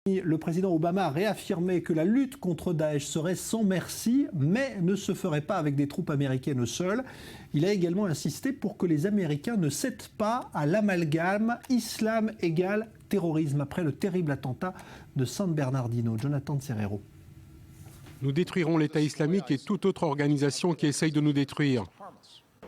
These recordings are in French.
Le président Obama a réaffirmé que la lutte contre Daesh serait sans merci, mais ne se ferait pas avec des troupes américaines seules. Il a également insisté pour que les Américains ne cèdent pas à l'amalgame islam égale terrorisme après le terrible attentat de San Bernardino. Jonathan Serrero. Nous détruirons l'État islamique et toute autre organisation qui essaye de nous détruire.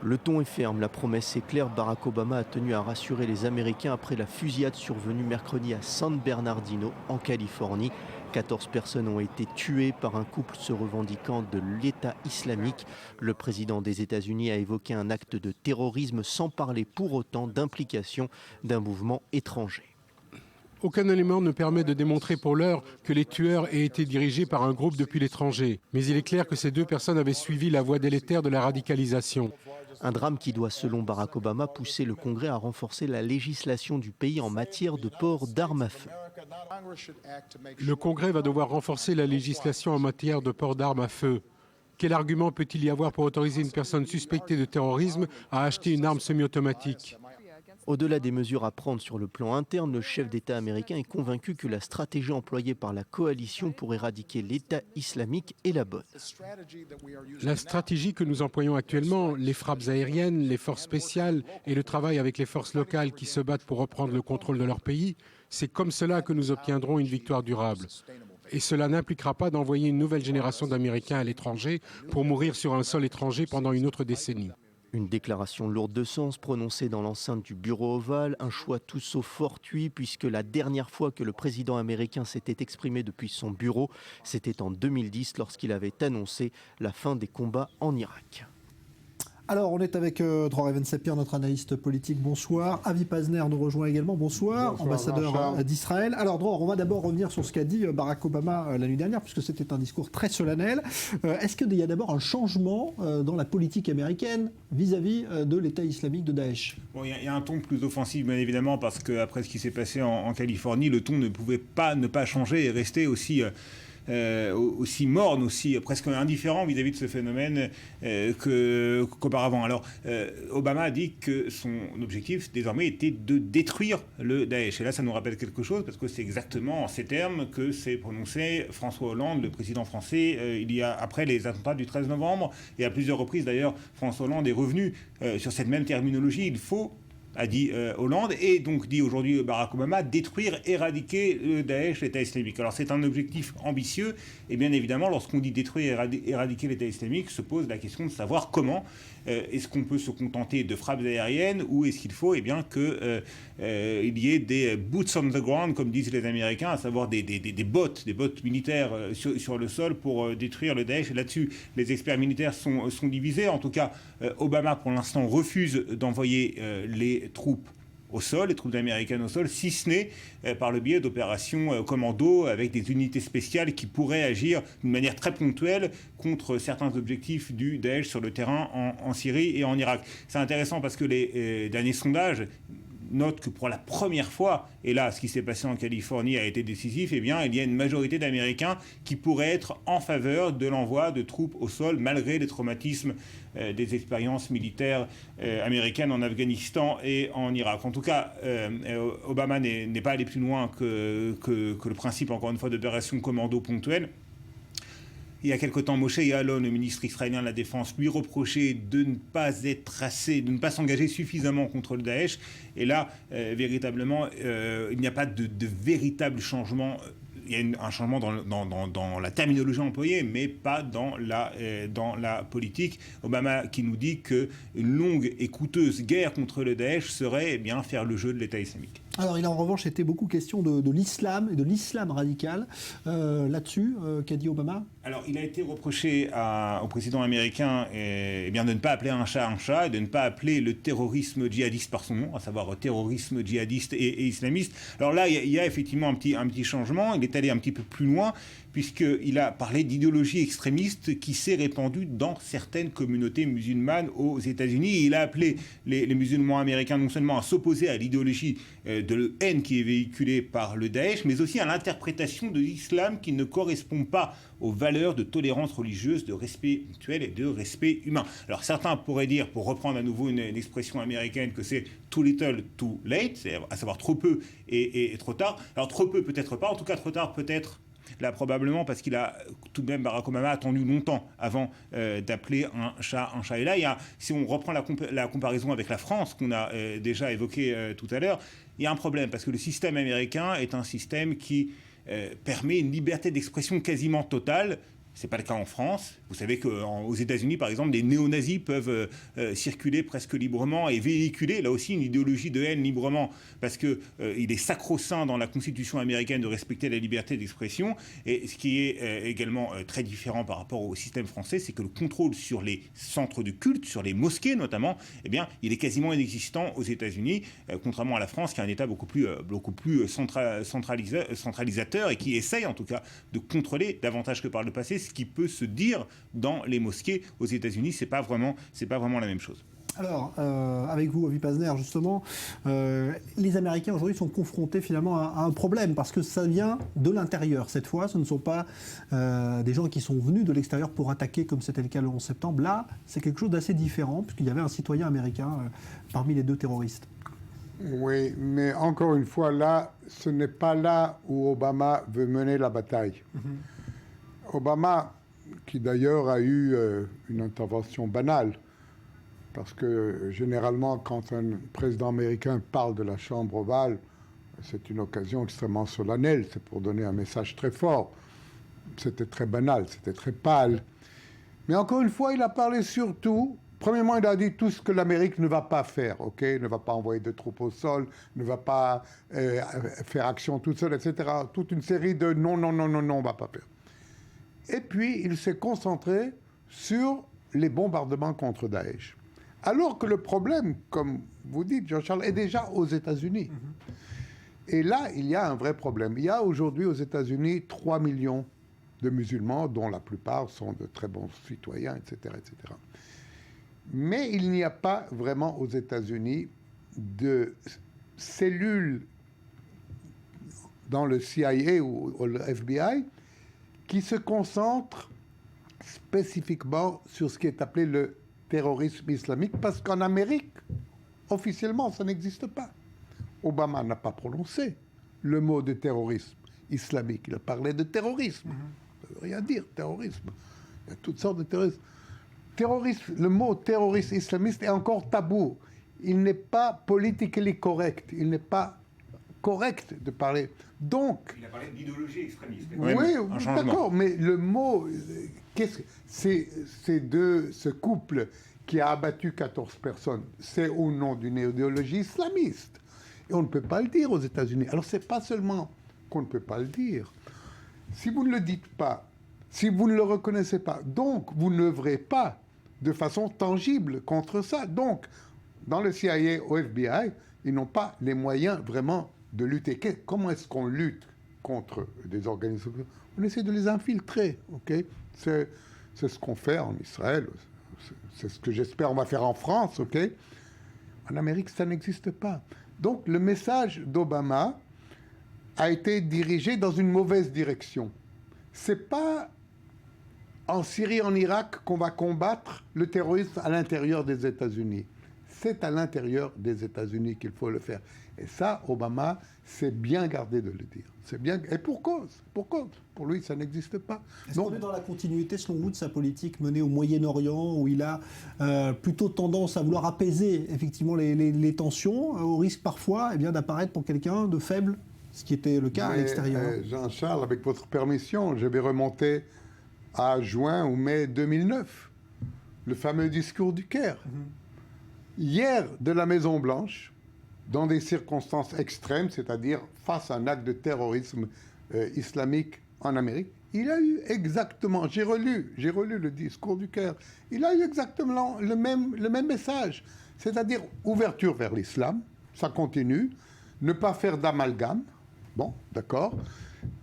Le ton est ferme, la promesse est claire. Barack Obama a tenu à rassurer les Américains après la fusillade survenue mercredi à San Bernardino, en Californie. 14 personnes ont été tuées par un couple se revendiquant de l'État islamique. Le président des États-Unis a évoqué un acte de terrorisme sans parler pour autant d'implication d'un mouvement étranger. Aucun élément ne permet de démontrer pour l'heure que les tueurs aient été dirigés par un groupe depuis l'étranger. Mais il est clair que ces deux personnes avaient suivi la voie délétère de la radicalisation. Un drame qui doit, selon Barack Obama, pousser le Congrès à renforcer la législation du pays en matière de port d'armes à feu. Le Congrès va devoir renforcer la législation en matière de port d'armes à feu. Quel argument peut-il y avoir pour autoriser une personne suspectée de terrorisme à acheter une arme semi-automatique ? Au-delà des mesures à prendre sur le plan interne, le chef d'État américain est convaincu que la stratégie employée par la coalition pour éradiquer l'État islamique est la bonne. La stratégie que nous employons actuellement, les frappes aériennes, les forces spéciales et le travail avec les forces locales qui se battent pour reprendre le contrôle de leur pays, c'est comme cela que nous obtiendrons une victoire durable. Et cela n'impliquera pas d'envoyer une nouvelle génération d'Américains à l'étranger pour mourir sur un sol étranger pendant une autre décennie. Une déclaration lourde de sens prononcée dans l'enceinte du bureau ovale, un choix tout sauf fortuit puisque la dernière fois que le président américain s'était exprimé depuis son bureau, c'était en 2010 lorsqu'il avait annoncé la fin des combats en Irak. Alors, on est avec Dror Even-Sapir, notre analyste politique. Bonsoir. Avi Pazner nous rejoint également. Bonsoir, ambassadeur d'Israël. Alors, Dror, on va d'abord revenir sur ce qu'a dit Barack Obama la nuit dernière, puisque c'était un discours très solennel. Est-ce qu'il y a d'abord un changement dans la politique américaine vis-à-vis de l'État islamique de Daesh ? Bon, il y a un ton plus offensif, bien évidemment, parce qu'après ce qui s'est passé en Californie, le ton ne pouvait pas ne pas changer et rester aussi morne, aussi presque indifférent vis-à-vis de ce phénomène qu'auparavant. Alors, Obama a dit que son objectif désormais était de détruire le Daesh. Et là, ça nous rappelle quelque chose, parce que c'est exactement en ces termes que s'est prononcé François Hollande, le président français, après les attentats du 13 novembre. Et à plusieurs reprises, d'ailleurs, François Hollande est revenu sur cette même terminologie. Il faut, a dit Hollande, et donc dit aujourd'hui Barack Obama, détruire, éradiquer le Daesh, l'État islamique. Alors c'est un objectif ambitieux, et bien évidemment, lorsqu'on dit détruire, éradiquer l'État islamique, se pose la question de savoir comment. Est-ce qu'on peut se contenter de frappes aériennes, ou est-ce qu'il faut qu'il y ait des boots on the ground, comme disent les Américains, à savoir des bottes militaires sur le sol pour détruire le Daesh. Et là-dessus, les experts militaires sont divisés. En tout cas, Obama, pour l'instant, refuse d'envoyer les troupes au sol, les troupes américaines au sol, si ce n'est par le biais d'opérations commando avec des unités spéciales qui pourraient agir d'une manière très ponctuelle contre certains objectifs du Daesh sur le terrain en Syrie et en Irak. C'est intéressant parce que les derniers sondages notent que pour la première fois, et là ce qui s'est passé en Californie a été décisif, eh bien il y a une majorité d'Américains qui pourraient être en faveur de l'envoi de troupes au sol malgré les traumatismes des expériences militaires américaines en Afghanistan et en Irak. En tout cas, Obama n'est pas allé plus loin que le principe, encore une fois, d'opération commando ponctuelle. Il y a quelque temps, Moshe Yaalon, le ministre israélien de la Défense, lui reprochait de ne pas s'engager suffisamment contre le Daesh. Et là, véritablement, il n'y a pas de véritable changement. Il y a un changement dans la terminologie employée, mais pas dans la politique. Obama qui nous dit qu'une longue et coûteuse guerre contre le Daesh serait faire le jeu de l'État islamique. Alors, il a en revanche été beaucoup question de l'islam et de l'islam radical. Là-dessus, qu'a dit Obama ? Alors, il a été reproché au président américain de ne pas appeler un chat et de ne pas appeler le terrorisme djihadiste par son nom, à savoir terrorisme djihadiste et islamiste. Alors là, il y a effectivement un petit changement. Il est allé un petit peu plus loin, puisqu'il a parlé d'idéologie extrémiste qui s'est répandue dans certaines communautés musulmanes aux États-Unis. Il a appelé les musulmans américains non seulement à s'opposer à l'idéologie de haine qui est véhiculée par le Daesh, mais aussi à l'interprétation de l'islam qui ne correspond pas aux valeurs de tolérance religieuse, de respect mutuel et de respect humain. Alors certains pourraient dire, pour reprendre à nouveau une expression américaine, que c'est too little, too late, c'est à savoir trop peu et trop tard. Alors trop peu peut-être pas, en tout cas trop tard peut-être. Là, probablement, parce qu'il a tout de même, Barack Obama a attendu longtemps avant d'appeler un chat. Et là, si on reprend la comparaison avec la France, qu'on a déjà évoquée tout à l'heure, il y a un problème, parce que le système américain est un système qui permet une liberté d'expression quasiment totale. Ce n'est pas le cas en France. Vous savez qu'aux États-Unis, par exemple, des néo-nazis peuvent circuler presque librement et véhiculer, là aussi, une idéologie de haine librement, parce qu'il est sacro-saint dans la Constitution américaine de respecter la liberté d'expression. Et ce qui est également très différent par rapport au système français, c'est que le contrôle sur les centres de culte, sur les mosquées notamment, eh bien, il est quasiment inexistant aux États-Unis, contrairement à la France, qui a un État beaucoup plus centralisateur et qui essaye, en tout cas, de contrôler davantage que par le passé ce qui peut se dire dans les mosquées aux États-Unis. C'est pas vraiment la même chose. Alors, avec vous, Avi Pazner, justement, les Américains aujourd'hui sont confrontés finalement à un problème parce que ça vient de l'intérieur. Cette fois, ce ne sont pas des gens qui sont venus de l'extérieur pour attaquer comme c'était le cas le 11 septembre. Là, c'est quelque chose d'assez différent puisqu'il y avait un citoyen américain parmi les deux terroristes. Oui, mais encore une fois, là, ce n'est pas là où Obama veut mener la bataille. Obama, qui d'ailleurs a eu une intervention banale, parce que généralement, quand un président américain parle de la Chambre ovale, c'est une occasion extrêmement solennelle, c'est pour donner un message très fort. C'était très banal, c'était très pâle. Mais encore une fois, il a parlé surtout, premièrement, il a dit tout ce que l'Amérique ne va pas faire, ok, ne va pas envoyer de troupes au sol, ne va pas faire action toute seule, etc. Toute une série de non, on ne va pas faire. Et puis, il s'est concentré sur les bombardements contre Daesh. Alors que le problème, comme vous dites, Jean-Charles, est déjà aux États-Unis. Et là, il y a un vrai problème. Il y a aujourd'hui aux États-Unis 3 millions de musulmans, dont la plupart sont de très bons citoyens, etc., etc. Mais il n'y a pas vraiment aux États-Unis de cellules dans le CIA ou le FBI qui se concentrent spécifiquement sur ce qui est appelé le terrorisme islamique, parce qu'en Amérique, officiellement, ça n'existe pas. Obama n'a pas prononcé le mot de terrorisme islamique. Il a parlé de terrorisme. Ça ne veut rien dire, terrorisme. Il y a toutes sortes de terrorisme. Le mot terroriste islamiste est encore tabou. Il n'est pas politically correct. Il n'est pas correct de parler. Donc, il a parlé d'idéologie extrémiste. Oui, d'accord, mais le mot, c'est ce couple qui a abattu 14 personnes, c'est au nom d'une idéologie islamiste. Et on ne peut pas le dire aux États-Unis. Alors, c'est pas seulement qu'on ne peut pas le dire. Si vous ne le dites pas, si vous ne le reconnaissez pas, donc vous n'œuvrez pas de façon tangible contre ça. Donc, dans le CIA, au FBI, ils n'ont pas les moyens vraiment de lutter. Comment est-ce qu'on lutte contre des organisations? On essaie de les infiltrer, ok? C'est ce qu'on fait en Israël, c'est ce que j'espère on va faire en France, ok? En Amérique, ça n'existe pas. Donc, le message d'Obama a été dirigé dans une mauvaise direction. C'est pas en Syrie, en Irak qu'on va combattre le terrorisme à l'intérieur des États-Unis. C'est à l'intérieur des États-Unis qu'il faut le faire. Et ça, Obama s'est bien gardé de le dire. C'est bien, et pour cause. Pour lui, ça n'existe pas. Est-ce qu'on est dans la continuité, selon vous, de sa politique menée au Moyen-Orient, où il a plutôt tendance à vouloir apaiser effectivement les tensions, au risque parfois d'apparaître pour quelqu'un de faible, ce qui était le cas à l'extérieur? Jean-Charles, avec votre permission, je vais remonter à juin ou mai 2009, le fameux discours du Caire. Hier, de la Maison-Blanche, dans des circonstances extrêmes, c'est-à-dire face à un acte de terrorisme islamique en Amérique, il a eu exactement, j'ai relu le discours du Caire, il a eu exactement le même message, c'est-à-dire ouverture vers l'islam, ça continue, ne pas faire d'amalgame, bon, d'accord,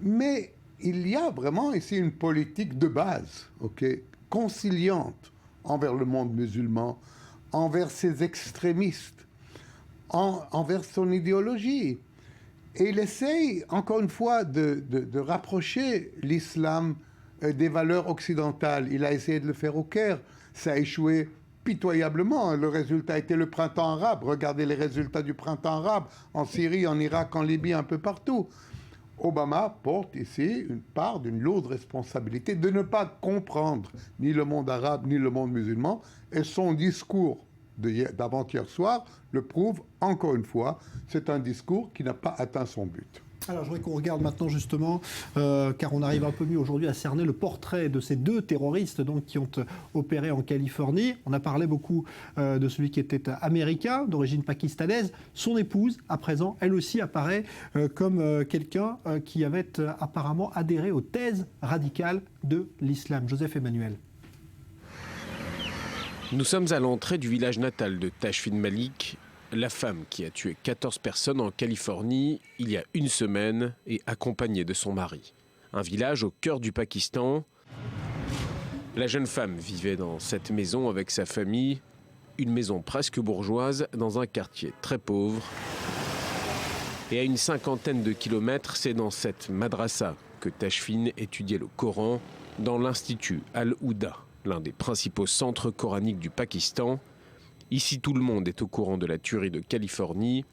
mais il y a vraiment ici une politique de base, ok, conciliante envers le monde musulman, envers ses extrémistes, envers son idéologie. Et il essaye, encore une fois, de rapprocher l'islam des valeurs occidentales. Il a essayé de le faire au Caire. Ça a échoué pitoyablement. Le résultat a été le printemps arabe. Regardez les résultats du printemps arabe en Syrie, en Irak, en Libye, un peu partout. Obama porte ici une part d'une lourde responsabilité de ne pas comprendre ni le monde arabe ni le monde musulman. Et son discours d'avant-hier soir le prouve encore une fois. C'est un discours qui n'a pas atteint son but. Alors, je voudrais qu'on regarde maintenant justement, car on arrive un peu mieux aujourd'hui à cerner le portrait de ces deux terroristes donc, qui ont opéré en Californie. On a parlé beaucoup de celui qui était américain, d'origine pakistanaise. Son épouse, à présent, elle aussi apparaît comme quelqu'un qui avait apparemment adhéré aux thèses radicales de l'islam. Joseph Emmanuel. Nous sommes à l'entrée du village natal de Tashfin Malik, la femme qui a tué 14 personnes en Californie il y a une semaine et accompagnée de son mari. Un village au cœur du Pakistan. La jeune femme vivait dans cette maison avec sa famille, une maison presque bourgeoise dans un quartier très pauvre. Et à une cinquantaine de kilomètres, c'est dans cette madrasa que Tashfin étudiait le Coran, dans l'Institut Al-Houda, l'un des principaux centres coraniques du Pakistan. Ici, tout le monde est au courant de la tuerie de Californie.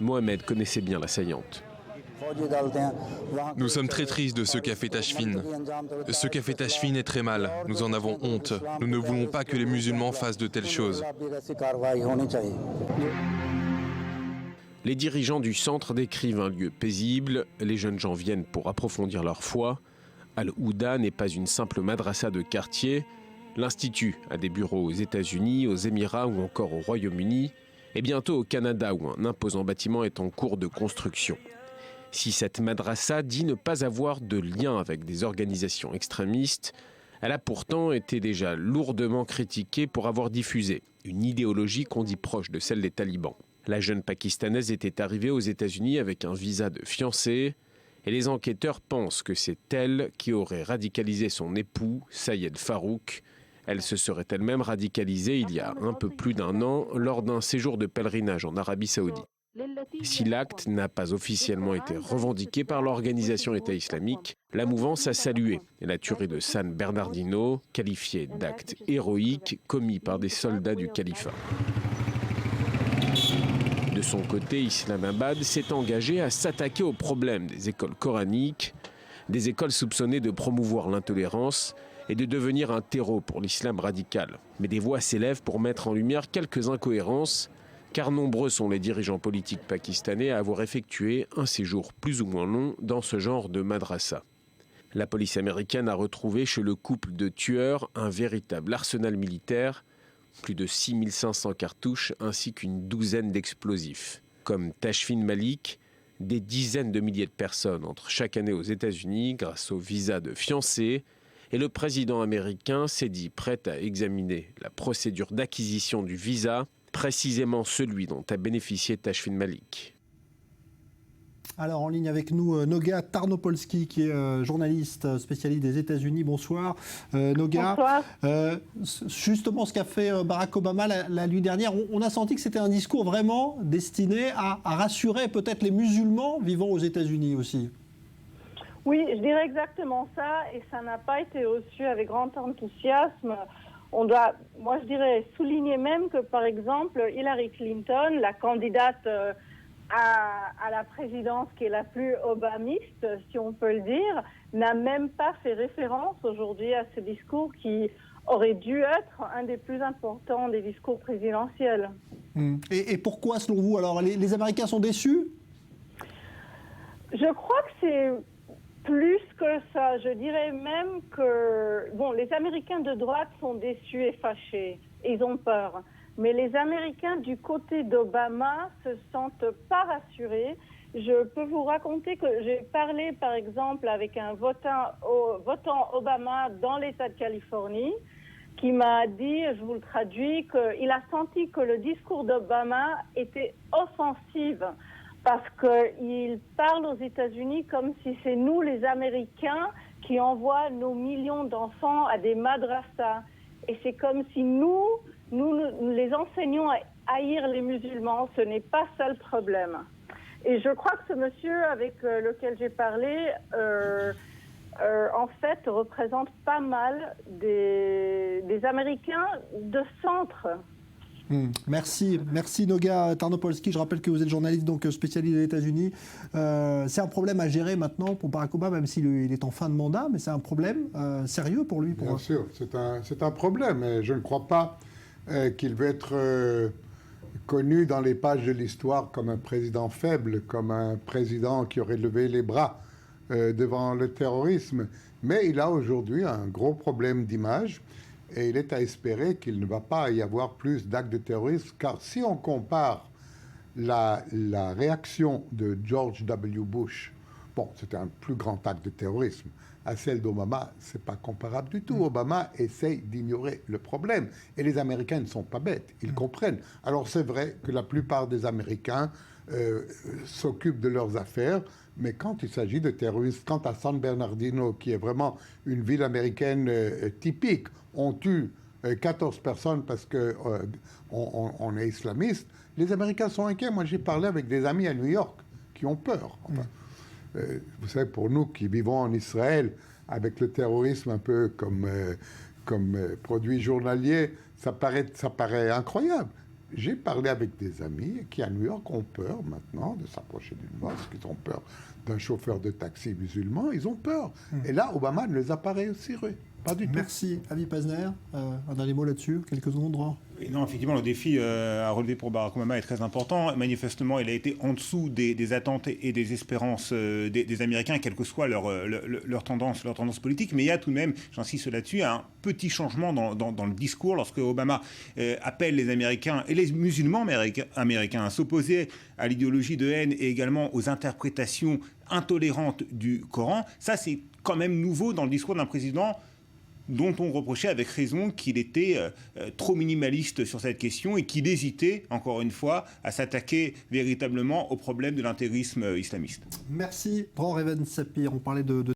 Mohamed connaissait bien l'assaillante. Nous sommes très tristes de ce qu'a fait Tashfin. Ce qu'a fait Tashfin est très mal. Nous en avons honte. Nous ne voulons pas que les musulmans fassent de telles choses. Les dirigeants du centre décrivent un lieu paisible. Les jeunes gens viennent pour approfondir leur foi. Al-Houda n'est pas une simple madrasa de quartier. L'Institut a des bureaux aux États-Unis, aux Émirats ou encore au Royaume-Uni, et bientôt au Canada où un imposant bâtiment est en cours de construction. Si cette madrasa dit ne pas avoir de lien avec des organisations extrémistes, elle a pourtant été déjà lourdement critiquée pour avoir diffusé une idéologie qu'on dit proche de celle des talibans. La jeune Pakistanaise était arrivée aux États-Unis avec un visa de fiancée, et les enquêteurs pensent que c'est elle qui aurait radicalisé son époux, Sayed Farouk. Elle se serait elle-même radicalisée il y a un peu plus d'un an lors d'un séjour de pèlerinage en Arabie Saoudite. Si l'acte n'a pas officiellement été revendiqué par l'organisation État islamique, la mouvance a salué la tuerie de San Bernardino, qualifiée d'acte héroïque commis par des soldats du califat. De son côté, Islamabad s'est engagé à s'attaquer au problème des écoles coraniques, des écoles soupçonnées de promouvoir l'intolérance et de devenir un terreau pour l'islam radical. Mais des voix s'élèvent pour mettre en lumière quelques incohérences, car nombreux sont les dirigeants politiques pakistanais à avoir effectué un séjour plus ou moins long dans ce genre de madrasa. La police américaine a retrouvé chez le couple de tueurs un véritable arsenal militaire, plus de 6500 cartouches ainsi qu'une douzaine d'explosifs. Comme Tashfin Malik, des dizaines de milliers de personnes entrent chaque année aux États-Unis grâce au visa de fiancé, et le président américain s'est dit prêt à examiner la procédure d'acquisition du visa, précisément celui dont a bénéficié Tashfin Malik. Alors en ligne avec nous, Noga Tarnopolski, qui est journaliste spécialiste des États-Unis. Bonsoir. Noga. Bonsoir. Justement, ce qu'a fait Barack Obama la nuit dernière, on a senti que c'était un discours vraiment destiné à rassurer peut-être les musulmans vivant aux États-Unis aussi. Oui, je dirais exactement ça, et ça n'a pas été reçu avec grand enthousiasme. On doit, moi je dirais, souligner même que, par exemple, Hillary Clinton, la candidate à la présidence qui est la plus obamiste, si on peut le dire, n'a même pas fait référence aujourd'hui à ce discours qui aurait dû être un des plus importants des discours présidentiels. Et pourquoi, selon vous, alors les Américains sont déçus ? Je crois que c'est plus que ça. Je dirais même que les Américains de droite sont déçus et fâchés. Ils ont peur. Mais les Américains du côté d'Obama se sentent pas rassurés. Je peux vous raconter que j'ai parlé, par exemple, avec un votant Obama dans l'État de Californie, qui m'a dit, je vous le traduis, qu'il a senti que le discours d'Obama était offensif, parce qu'il parle aux États-Unis comme si c'est nous, les Américains, qui envoient nos millions d'enfants à des madrasas. Et c'est comme si nous les enseignons à haïr les musulmans. Ce n'est pas ça le problème. Et je crois que ce monsieur avec lequel j'ai parlé, en fait, représente pas mal des Américains de centre. Merci Noga Tarnopolsky. Je rappelle que vous êtes journaliste donc spécialiste des États-Unis. C'est un problème à gérer maintenant pour Barack Obama, même s'il est en fin de mandat, mais c'est un problème sérieux pour lui. Bien sûr, c'est un problème. Et je ne crois pas qu'il va être connu dans les pages de l'histoire comme un président faible, comme un président qui aurait levé les bras devant le terrorisme. Mais il a aujourd'hui un gros problème d'image. Et il est à espérer qu'il ne va pas y avoir plus d'actes de terrorisme, car si on compare la réaction de George W. Bush, bon, c'était un plus grand acte de terrorisme, à celle d'Obama, c'est pas comparable du tout. Obama essaye d'ignorer le problème. Et les Américains ne sont pas bêtes, ils comprennent. Alors c'est vrai que la plupart des Américains s'occupent de leurs affaires, mais quand il s'agit de terroristes, quant à San Bernardino, qui est vraiment une ville américaine typique, on tue 14 personnes parce qu'on est islamiste, les Américains sont inquiets. Moi, j'ai parlé avec des amis à New York qui ont peur. Enfin, vous savez, pour nous qui vivons en Israël, avec le terrorisme un peu comme produit journalier, ça paraît incroyable. J'ai parlé avec des amis qui, à New York, ont peur maintenant de s'approcher d'une mosquée, ils ont peur d'un chauffeur de taxi musulman, ils ont peur. Et là, Obama ne les a pas réussi, pas du tout. Merci. Avi Pazner, un dernier mot là-dessus, quelques secondes. Et non, effectivement, le défi à relever pour Barack Obama est très important. Manifestement, il a été en dessous des attentes et des espérances des Américains, quelle que soit leur tendance politique. Mais il y a tout de même, j'insiste là-dessus, un petit changement dans le discours lorsque Obama appelle les Américains et les musulmans américains à s'opposer à l'idéologie de haine et également aux interprétations intolérantes du Coran. Ça, c'est quand même nouveau dans le discours d'un président dont on reprochait avec raison qu'il était trop minimaliste sur cette question et qu'il hésitait, encore une fois, à s'attaquer véritablement au problème de l'intégrisme islamiste. Merci, Dror Even Sapir. On parlait de